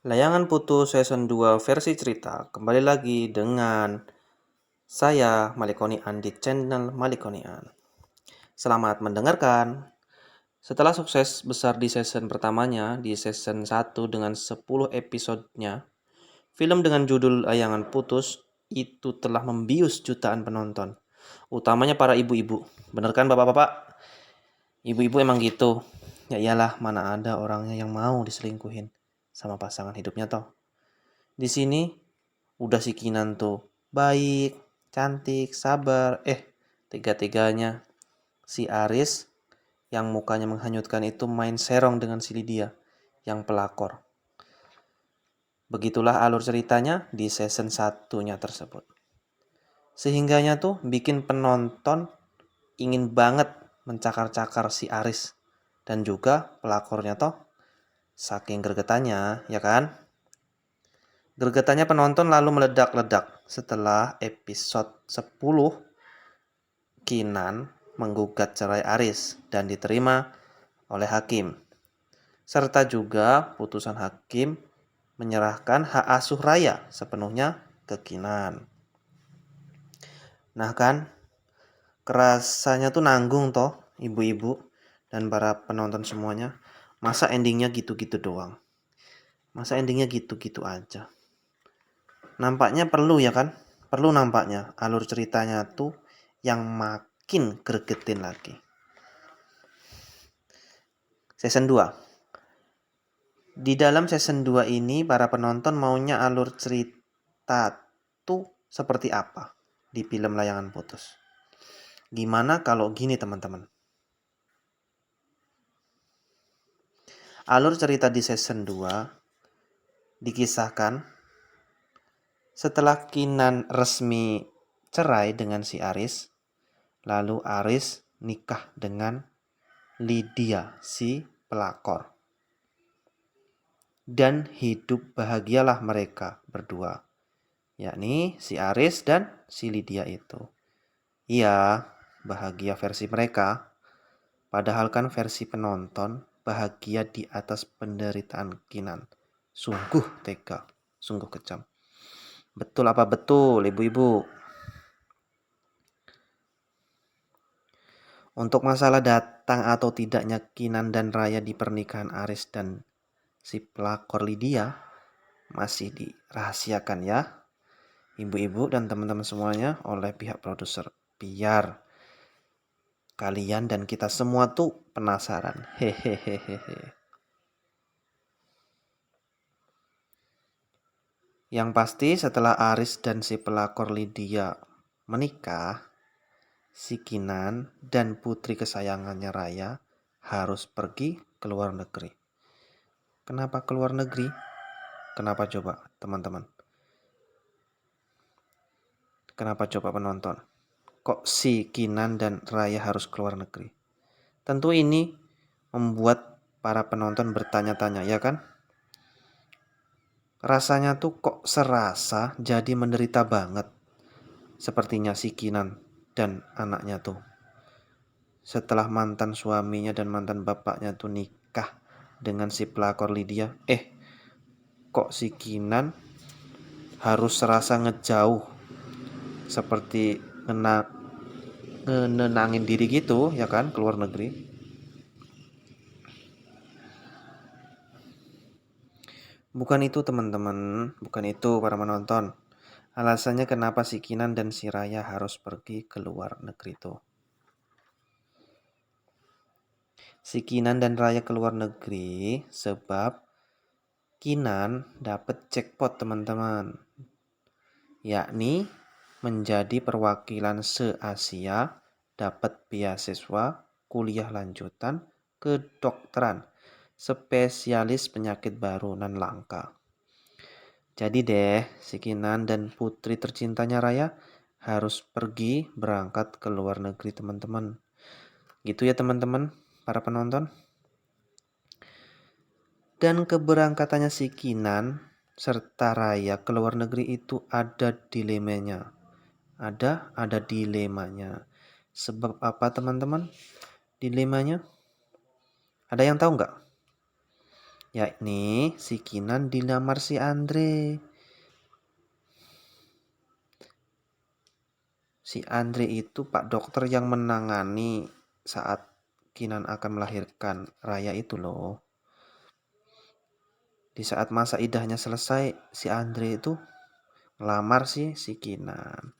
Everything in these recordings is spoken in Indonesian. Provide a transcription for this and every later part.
Layangan Putus Season 2 versi cerita kembali lagi dengan saya Malikonian di channel Malikonian. Selamat mendengarkan. Setelah sukses besar di season pertamanya, di season 1 dengan 10 episodenya, film dengan judul Layangan Putus itu telah membius jutaan penonton, utamanya para ibu-ibu. Bener kan bapak-bapak? Ibu-ibu emang gitu. Ya iyalah, mana ada orangnya yang mau diselingkuhin sama pasangan hidupnya toh. Di sini udah si Kinan tuh baik, cantik, sabar. Tiga-tiganya si Aris yang mukanya menghanyutkan itu main serong dengan si Lydia yang pelakor. Begitulah alur ceritanya di season satunya tersebut. Sehingganya tuh bikin penonton ingin banget mencakar-cakar si Aris dan juga pelakornya toh saking gregetannya, ya kan? Gregetannya penonton lalu meledak-ledak setelah episode 10 Kinan menggugat cerai Aris dan diterima oleh hakim. Serta juga putusan hakim menyerahkan hak asuh Raya sepenuhnya ke Kinan. Nah kan, kerasanya tuh nanggung toh ibu-ibu dan para penonton semuanya. Masa endingnya gitu-gitu doang? Masa endingnya gitu-gitu aja? Nampaknya perlu ya kan? Perlu nampaknya alur ceritanya tuh yang makin gregetin lagi. Season 2. Di dalam season 2 ini para penonton maunya alur cerita tuh seperti apa di film Layangan Putus. Gimana kalau gini teman-teman? Alur cerita di season 2 dikisahkan setelah Kinan resmi cerai dengan si Aris, lalu Aris nikah dengan Lydia si pelakor. Dan hidup bahagialah mereka berdua, yakni si Aris dan si Lydia itu. Iya, bahagia versi mereka, padahal kan versi penonton bahagia di atas penderitaan Kinan. Sungguh tega, sungguh kejam. Betul apa betul, ibu-ibu? Untuk masalah datang atau tidaknya Kinan dan Raya di pernikahan Aris dan si pelakor Lydia masih dirahasiakan ya, ibu-ibu dan teman-teman semuanya, oleh pihak produser. Biar kalian dan kita semua tuh penasaran. Hehehehe. Yang pasti setelah Aris dan si pelakor Lydia menikah, si Kinan dan putri kesayangannya Raya harus pergi ke luar negeri. Kenapa ke luar negeri? Kenapa coba teman-teman? Kenapa coba penonton? Kok si Kinan dan Raya harus keluar negeri? Tentu ini membuat para penonton bertanya-tanya, ya kan? Rasanya tuh kok serasa jadi menderita banget. Sepertinya si Kinan dan anaknya tuh. Setelah mantan suaminya dan mantan bapaknya tuh nikah dengan si pelakor Lydia. Kok si Kinan harus serasa ngejauh. Seperti ngenenangin diri gitu, ya kan, keluar negeri. Bukan itu teman-teman, bukan itu para penonton. Alasannya kenapa si Kinan dan si Raya harus pergi ke luar negeri tuh. Si Kinan dan Raya ke luar negeri sebab Kinan dapat jackpot teman-teman. Yakni menjadi perwakilan se-Asia dapat beasiswa kuliah lanjutan kedokteran spesialis penyakit baru nan langka. Jadi deh, si Kinan dan putri tercintanya Raya harus pergi berangkat ke luar negeri teman-teman. Gitu ya teman-teman, para penonton. Dan keberangkatannya si Kinan serta Raya ke luar negeri itu ada dilemanya. Ada dilemanya. Sebab apa teman-teman? Dilemanya? Ada yang tahu nggak? yakni si Kinan dilamar si Andre. Si Andre itu Pak Dokter yang menangani saat Kinan akan melahirkan Raya itu loh. Di saat masa idahnya selesai, si Andre itu melamar si Kinan.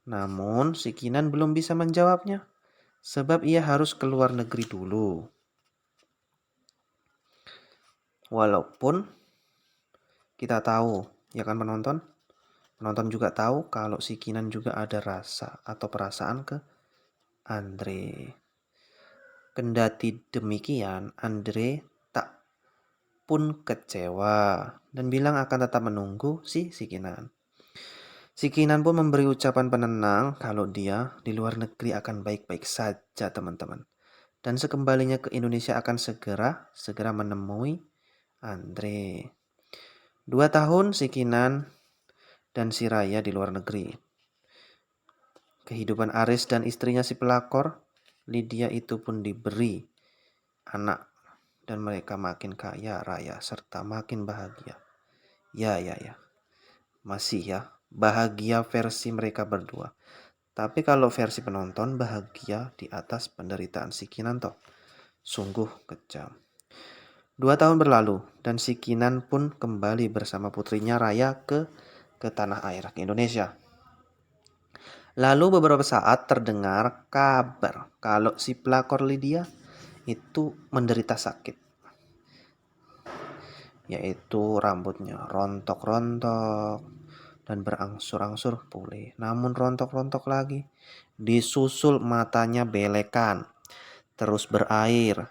Namun si Kinan belum bisa menjawabnya, sebab ia harus keluar negeri dulu. Walaupun kita tahu, ya kan penonton? Penonton juga tahu kalau si Kinan juga ada rasa atau perasaan ke Andre. Kendati demikian, Andre tak pun kecewa dan bilang akan tetap menunggu si Kinan. Si Kinan pun memberi ucapan penenang kalau dia di luar negeri akan baik-baik saja, teman-teman. Dan sekembalinya ke Indonesia akan segera menemui Andre. 2 tahun si Kinan dan si Raya di luar negeri. Kehidupan Aris dan istrinya si pelakor, Lydia itu pun diberi anak. Dan mereka makin kaya raya serta makin bahagia. Ya. Masih ya, bahagia versi mereka berdua. Tapi kalau versi penonton bahagia di atas penderitaan si Kinan toh. Sungguh kejam. 2 tahun berlalu dan si Kinan pun kembali bersama putrinya Raya ke tanah air, ke Indonesia. Lalu beberapa saat terdengar kabar kalau si pelakor Lydia itu menderita sakit. Yaitu rambutnya rontok-rontok dan berangsur-angsur pulih. Namun rontok-rontok lagi. Disusul matanya belekan, terus berair,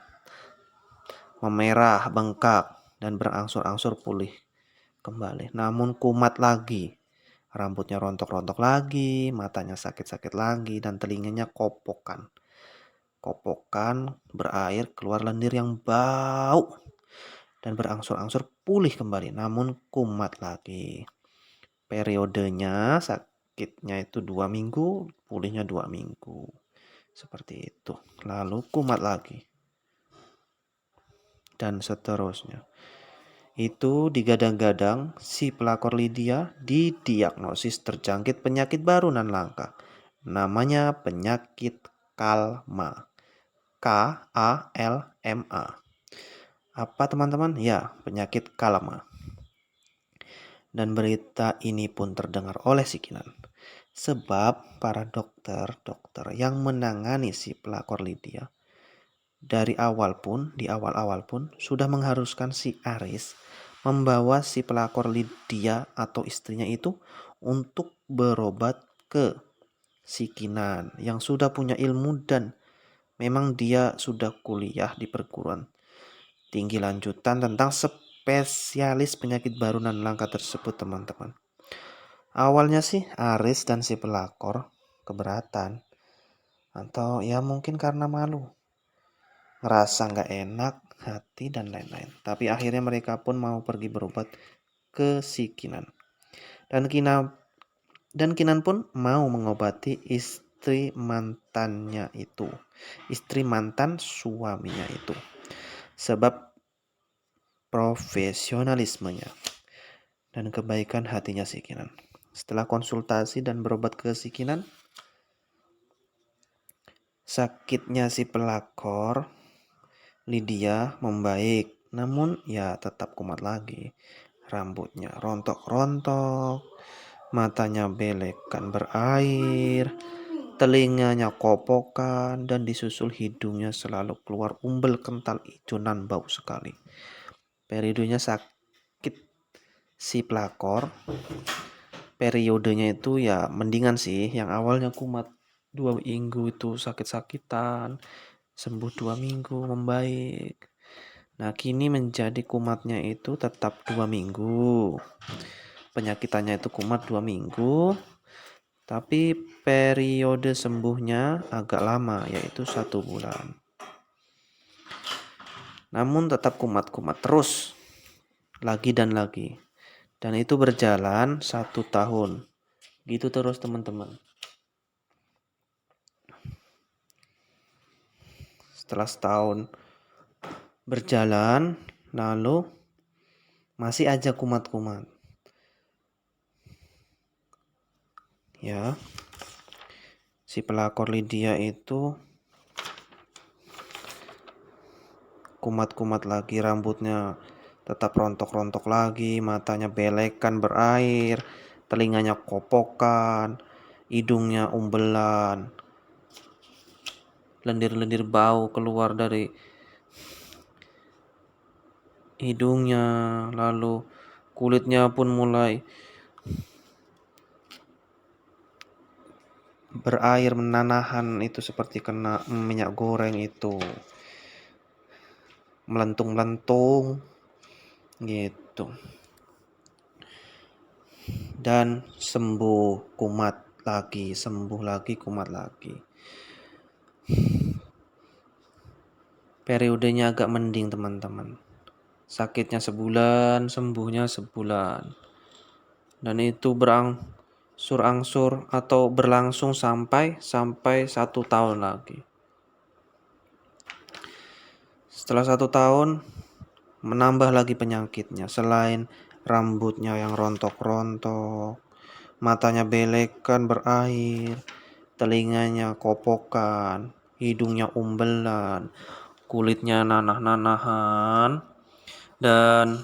memerah, bengkak, dan berangsur-angsur pulih kembali. Namun kumat lagi. Rambutnya rontok-rontok lagi, matanya sakit-sakit lagi, dan telinganya kopokan. Kopokan, berair, keluar lendir yang bau. Dan berangsur-angsur pulih kembali, namun kumat lagi. Periodenya sakitnya itu 2 minggu, pulihnya 2 minggu. Seperti itu. Lalu kumat lagi. Dan seterusnya. Itu digadang-gadang si pelakor Lydia didiagnosis terjangkit penyakit baru nan langka. Namanya penyakit Kalma. KALMA. Apa teman-teman? Ya, penyakit Kalma. Dan berita ini pun terdengar oleh si Kinan. Sebab para dokter yang menangani si pelakor Lydia di awal-awal pun sudah mengharuskan si Aris membawa si pelakor Lydia atau istrinya itu untuk berobat ke si Kinan yang sudah punya ilmu dan memang dia sudah kuliah di perguruan tinggi lanjutan tentang spesialis penyakit baru dan langka tersebut, teman-teman. Awalnya sih Aris dan si pelakor keberatan, atau ya mungkin karena malu, ngerasa gak enak hati dan lain-lain. Tapi akhirnya mereka pun mau pergi berobat ke si Kinan. Dan Kinan pun mau mengobati istri mantan suaminya itu. Sebab profesionalismenya dan kebaikan hatinya si Kinan. Setelah konsultasi dan berobat ke si Kinan, sakitnya si pelakor Lydia membaik, namun ya tetap kumat lagi. Rambutnya rontok-rontok, matanya belekan berair, telinganya kopokan, dan disusul hidungnya selalu keluar umbel kental hijau nan bau sekali. Periodenya sakit si pelakor, periodenya itu ya mendingan sih. Yang awalnya kumat 2 minggu itu sakit-sakitan, sembuh 2 minggu membaik. Nah kini menjadi kumatnya itu tetap 2 minggu. Penyakitannya itu kumat 2 minggu, tapi periode sembuhnya agak lama, yaitu 1 bulan. Namun tetap kumat-kumat terus, lagi dan lagi. Dan itu berjalan 1 tahun. Gitu terus teman-teman. Setelah setahun berjalan, Lalu masih aja kumat-kumat. Ya, si pelakor Lydia itu kumat-kumat lagi, rambutnya tetap rontok-rontok lagi, matanya belekan berair, telinganya kopokan, hidungnya umbelan, lendir-lendir bau keluar dari hidungnya, lalu kulitnya pun mulai berair menanahan, itu seperti kena minyak goreng, itu melentung-melentung gitu. Dan sembuh, kumat lagi, sembuh lagi, kumat lagi. Periodenya agak mending teman-teman. Sakitnya sebulan, sembuhnya sebulan. Dan itu berangsur-angsur atau berlangsung sampai 1 tahun lagi. Setelah 1 tahun, menambah lagi penyakitnya. Selain rambutnya yang rontok-rontok, matanya belekan berair, telinganya kopokan, hidungnya umbelan, kulitnya nanah-nanahan, dan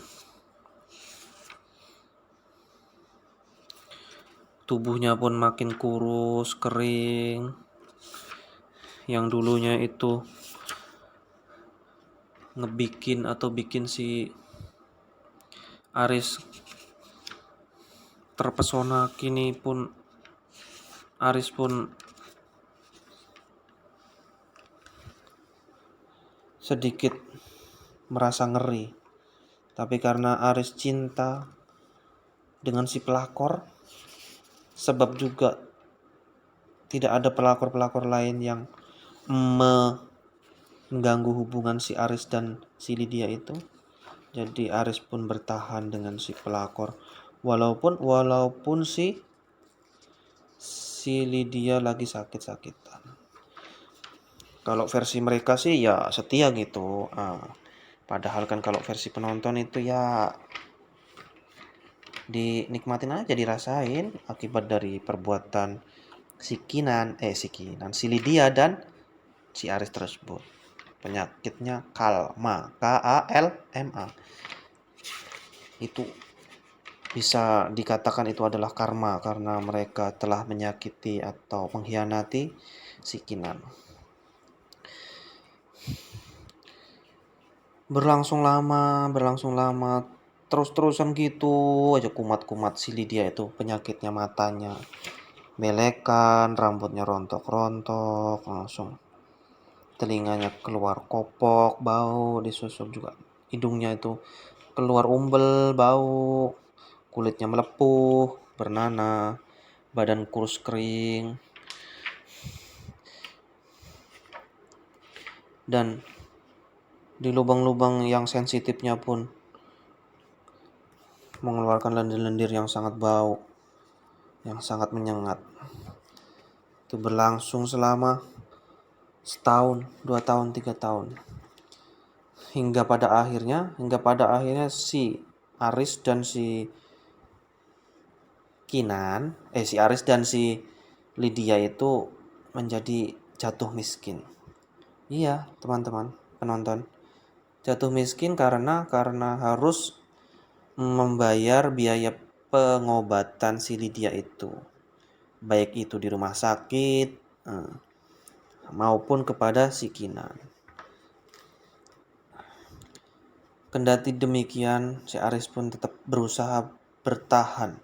tubuhnya pun makin kurus, kering. Yang dulunya itu ngebikin atau bikin si Aris terpesona, kini pun Aris pun sedikit merasa ngeri. Tapi karena Aris cinta dengan si pelakor, sebab juga tidak ada pelakor-pelakor lain yang mengganggu hubungan si Aris dan si Lydia itu. Jadi Aris pun bertahan dengan si pelakor. Walaupun si Lydia lagi sakit-sakitan. Kalau versi mereka sih ya setia gitu. Padahal kan kalau versi penonton itu ya dinikmatin aja, dirasain akibat dari perbuatan si Lydia dan si Aris tersebut. Penyakitnya kalma, KALMA. Itu bisa dikatakan itu adalah karma karena mereka telah menyakiti atau mengkhianati si Kinan. Berlangsung lama, terus-terusan gitu aja kumat-kumat si Lydia itu, penyakitnya matanya belekan, rambutnya rontok-rontok, langsung telinganya keluar kopok, bau, disusuk juga hidungnya itu keluar umbel, bau, kulitnya melepuh, bernanah, badan kurus kering, dan di lubang-lubang yang sensitifnya pun mengeluarkan lendir-lendir yang sangat bau, yang sangat menyengat. Itu berlangsung selama 1 tahun, 2 tahun, 3 tahun. Hingga pada akhirnya si Aris dan si si Aris dan si Lydia itu menjadi jatuh miskin. Iya, teman-teman penonton. Jatuh miskin karena harus membayar biaya pengobatan si Lydia itu. Baik itu di rumah sakit maupun kepada si Kinan. Kendati demikian, si Aris pun tetap berusaha bertahan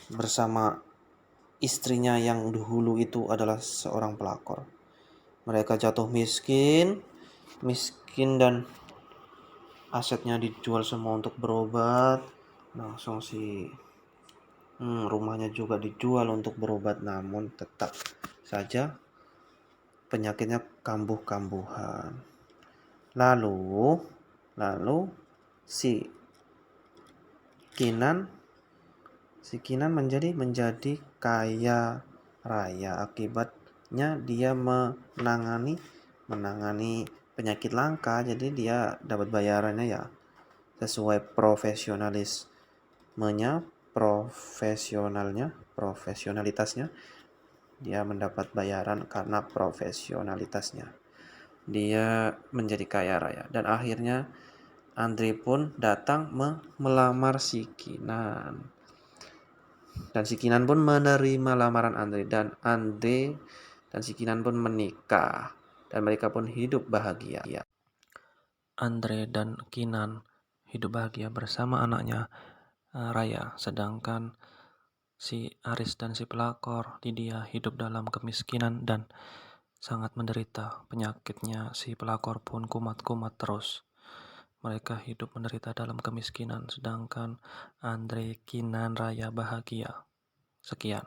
bersama istrinya yang dahulu itu adalah seorang pelakor. Mereka jatuh miskin dan asetnya dijual semua untuk berobat. Langsung si rumahnya juga dijual untuk berobat, namun tetap saja penyakitnya kambuh-kambuhan. Lalu si Kinan menjadi kaya raya, akibatnya dia menangani penyakit langka, jadi dia dapat bayarannya ya sesuai profesionalitasnya. Dia mendapat bayaran karena profesionalitasnya. Dia menjadi kaya raya dan akhirnya Andre pun datang melamar si Kinan. Dan si Kinan pun menerima lamaran Andre dan si Kinan pun menikah dan mereka pun hidup bahagia. Andre dan Kinan hidup bahagia bersama anaknya Raya, sedangkan si Aris dan si pelakor Lydia hidup dalam kemiskinan dan sangat menderita. Penyakitnya si pelakor pun kumat-kumat terus. Mereka hidup menderita dalam kemiskinan, sedangkan Andre, Kinan, Raya bahagia. Sekian.